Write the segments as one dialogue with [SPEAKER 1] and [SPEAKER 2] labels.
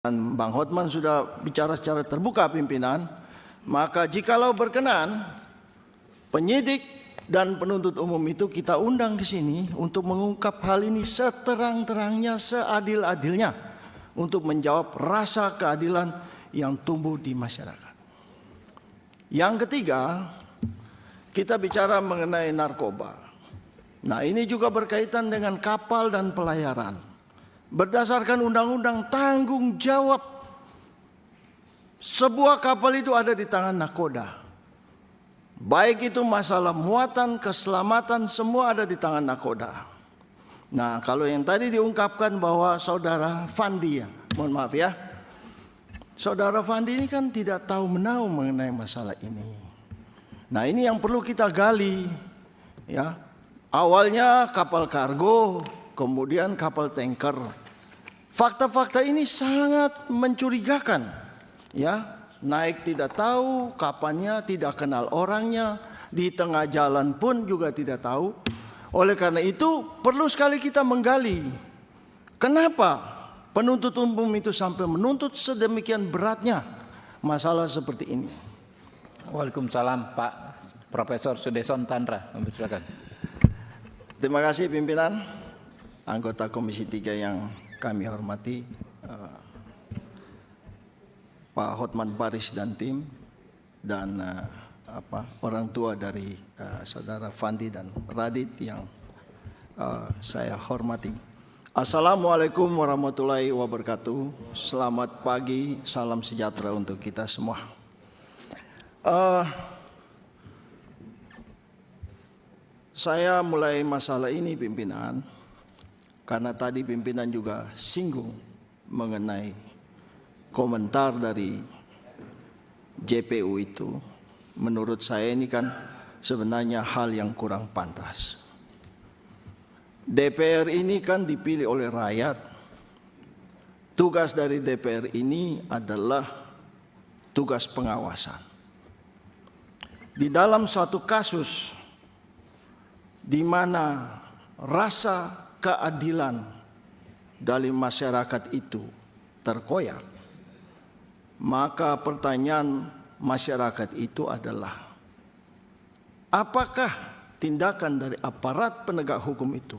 [SPEAKER 1] Dan Bang Hotman sudah bicara secara terbuka pimpinan, maka jikalau berkenan, penyidik dan penuntut umum itu kita undang ke sini untuk mengungkap hal ini seterang-terangnya, seadil-adilnya, untuk menjawab rasa keadilan yang tumbuh di masyarakat. Yang ketiga, kita bicara mengenai narkoba. Nah, ini juga berkaitan dengan kapal dan pelayaran. Berdasarkan undang-undang tanggung jawab, sebuah kapal itu ada di tangan nakoda. Baik itu masalah muatan, keselamatan, semua ada di tangan nakoda. Nah, kalau yang tadi diungkapkan bahwa saudara Fandi, mohon maaf ya, saudara Fandi ini kan tidak tahu menahu mengenai masalah ini. Nah, ini yang perlu kita gali, ya. Awalnya kapal kargo, kemudian kapal tanker. Fakta-fakta ini sangat mencurigakan, ya. Naik tidak tahu kapannya, tidak kenal orangnya, di tengah jalan pun juga tidak tahu. Oleh karena itu perlu sekali kita menggali, kenapa penuntut umum itu sampai menuntut sedemikian beratnya masalah seperti ini.
[SPEAKER 2] Waalaikumsalam, Pak Profesor Sudeson Tandra, silakan.
[SPEAKER 1] Terima kasih pimpinan, anggota Komisi 3 yang kami hormati, Pak Hotman Paris dan tim, dan orang tua dari saudara Fandi dan Radit yang saya hormati. Assalamualaikum warahmatullahi wabarakatuh. Selamat pagi, salam sejahtera untuk kita semua. Saya mulai masalah ini pimpinan, karena tadi pimpinan juga singgung mengenai komentar dari JPU itu. Menurut saya ini kan sebenarnya hal yang kurang pantas. DPR ini kan dipilih oleh rakyat. Tugas dari DPR ini adalah tugas pengawasan. Di dalam satu kasus di mana rasa keadilan dari masyarakat itu terkoyak, maka pertanyaan masyarakat itu adalah, apakah tindakan dari aparat penegak hukum itu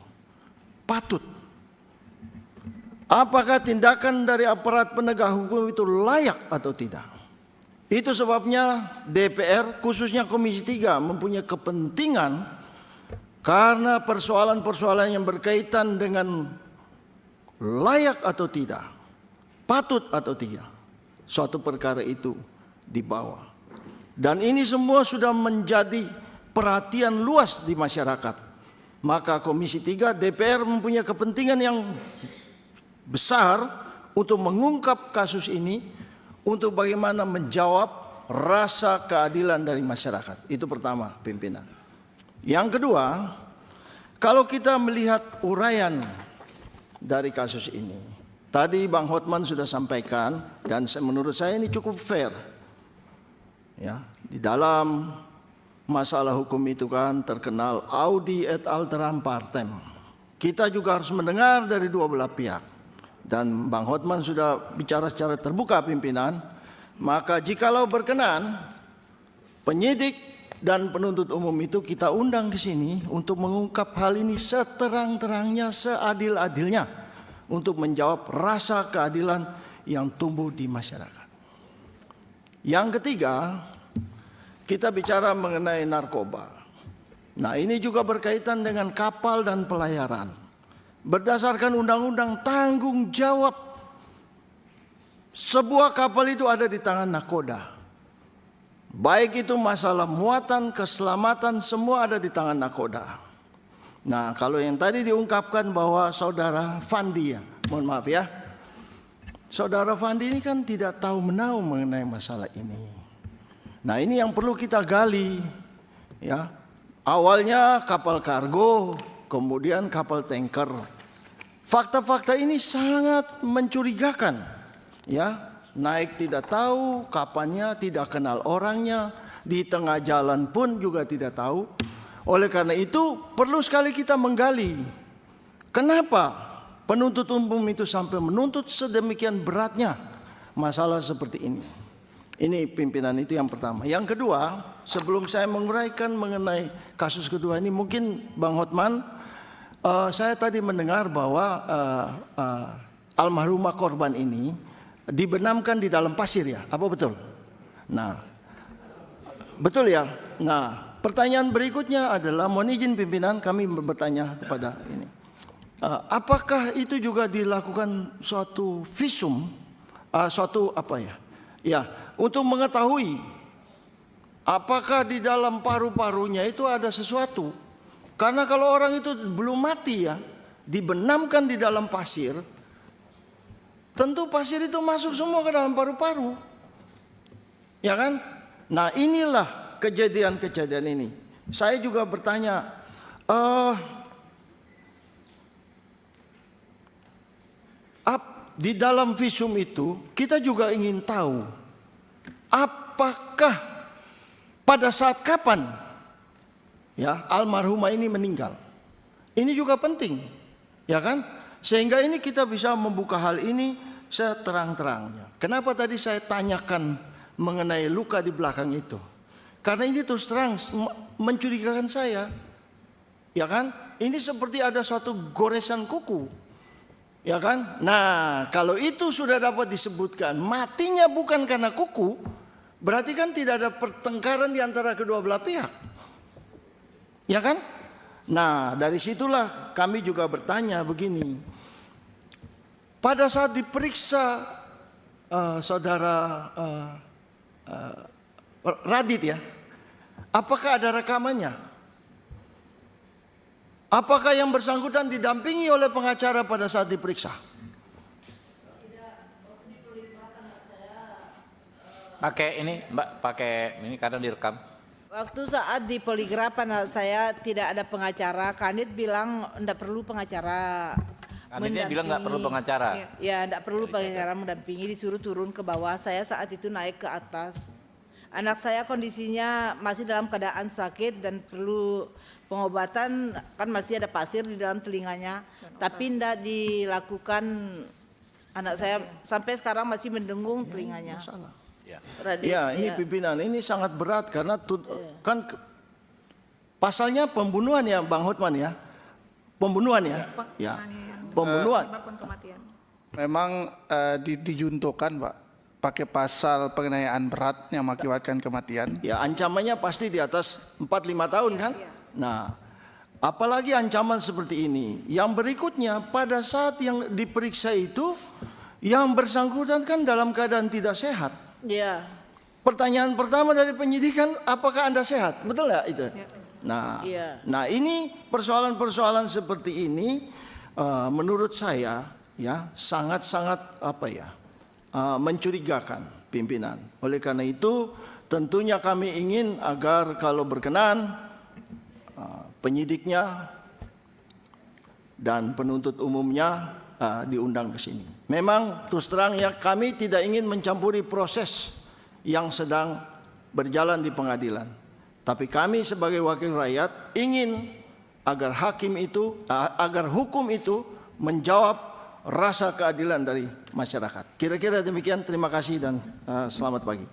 [SPEAKER 1] patut? Apakah tindakan dari aparat penegak hukum itu layak atau tidak? Itu sebabnya DPR, khususnya Komisi 3, mempunyai kepentingan, karena persoalan-persoalan yang berkaitan dengan layak atau tidak, patut atau tidak, suatu perkara itu dibawa. Dan ini semua sudah menjadi perhatian luas di masyarakat. Maka Komisi 3 DPR mempunyai kepentingan yang besar untuk mengungkap kasus ini, untuk bagaimana menjawab rasa keadilan dari masyarakat. Itu pertama, pimpinan. Yang kedua, kalau kita melihat uraian dari kasus ini, tadi Bang Hotman sudah sampaikan, dan menurut saya ini cukup fair. Ya, di dalam masalah hukum itu kan terkenal audi et alteram partem. Kita juga harus mendengar dari dua belah pihak. Dan Bang Hotman sudah bicara secara terbuka pimpinan, maka jikalau berkenan, penyidik dan penuntut umum itu kita undang ke sini untuk mengungkap hal ini seterang-terangnya, seadil-adilnya, untuk menjawab rasa keadilan yang tumbuh di masyarakat. Yang ketiga, kita bicara mengenai narkoba. Nah, ini juga berkaitan dengan kapal dan pelayaran. Berdasarkan undang-undang tanggung jawab, sebuah kapal itu ada di tangan nakoda. Baik itu masalah muatan, keselamatan, semua ada di tangan nakoda. Nah, kalau yang tadi diungkapkan bahwa saudara Fandi, mohon maaf ya, saudara Fandi ini kan tidak tahu menahu mengenai masalah ini. Nah, ini yang perlu kita gali, ya. Awalnya kapal kargo, kemudian kapal tanker. Fakta-fakta ini sangat mencurigakan, ya. Naik tidak tahu kapannya, tidak kenal orangnya, di tengah jalan pun juga tidak tahu. Oleh karena itu perlu sekali kita menggali, kenapa penuntut umum itu sampai menuntut sedemikian beratnya masalah seperti ini. Ini pimpinan itu yang pertama. Yang kedua, sebelum saya menguraikan mengenai kasus kedua ini, mungkin Bang Hotman, saya tadi mendengar bahwa almarhumah korban ini dibenamkan di dalam pasir ya, apa betul? Nah, betul ya. Nah, pertanyaan berikutnya adalah, mohon izin pimpinan kami bertanya kepada ini. Apakah itu juga dilakukan suatu visum, suatu apa ya? Ya, untuk mengetahui apakah di dalam paru-parunya itu ada sesuatu. Karena kalau orang itu belum mati ya, dibenamkan di dalam pasir, tentu pasir itu masuk semua ke dalam paru-paru. Ya kan? Nah, inilah kejadian-kejadian ini. Saya juga bertanya, di dalam visum itu kita juga ingin tahu apakah pada saat kapan ya almarhumah ini meninggal. Ini juga penting, ya kan? Sehingga ini kita bisa membuka hal ini seterang-terangnya. Kenapa tadi saya tanyakan mengenai luka di belakang itu? Karena ini terus terang mencurigakan saya, ya kan? Ini seperti ada suatu goresan kuku, ya kan? Nah, kalau itu sudah dapat disebutkan matinya bukan karena kuku, berarti kan tidak ada pertengkaran di antara kedua belah pihak, ya kan? Nah, dari situlah kami juga bertanya begini. Pada saat diperiksa saudara Radit ya, apakah ada rekamannya? Apakah yang bersangkutan didampingi oleh pengacara pada saat diperiksa?
[SPEAKER 2] Pakai ini, Mbak, pakai ini karena direkam.
[SPEAKER 3] Waktu saat di poligraf anak saya tidak ada pengacara. Kanit bilang tidak perlu pengacara.
[SPEAKER 2] Kanitnya bilang nggak perlu pengacara.
[SPEAKER 3] Ya, tidak perlu pengacara mendampingi, disuruh turun ke bawah. Saya saat itu naik ke atas. Anak saya kondisinya masih dalam keadaan sakit dan perlu pengobatan, kan masih ada pasir di dalam telinganya. Tapi tidak dilakukan. Anak saya sampai sekarang masih mendengung telinganya.
[SPEAKER 1] Ya, ini pimpinan ini sangat berat karena kan pasalnya pembunuhan ya, Bang Hotman ya, pembunuhan ya, ya, pembunuhan.
[SPEAKER 4] Memang dijuntukan Pak, pakai pasal penganiayaan berat yang mengakibatkan kematian.
[SPEAKER 1] Ya, ancamannya pasti di atas 4-5 tahun kan. Nah, apalagi ancaman seperti ini. Yang berikutnya pada saat yang diperiksa itu, yang bersangkutan kan dalam keadaan tidak sehat.
[SPEAKER 3] Ya.
[SPEAKER 1] Pertanyaan pertama dari penyidikan, apakah Anda sehat? Betul nggak itu? Nah, nah ini persoalan-persoalan seperti ini menurut saya ya sangat-sangat apa ya mencurigakan pimpinan. Oleh karena itu tentunya kami ingin agar kalau berkenan penyidiknya dan penuntut umumnya diundang ke sini. Memang terus terang ya kami tidak ingin mencampuri proses yang sedang berjalan di pengadilan. Tapi kami sebagai wakil rakyat ingin agar hakim itu, agar hukum itu menjawab rasa keadilan dari masyarakat. Kira-kira demikian, terima kasih dan selamat pagi.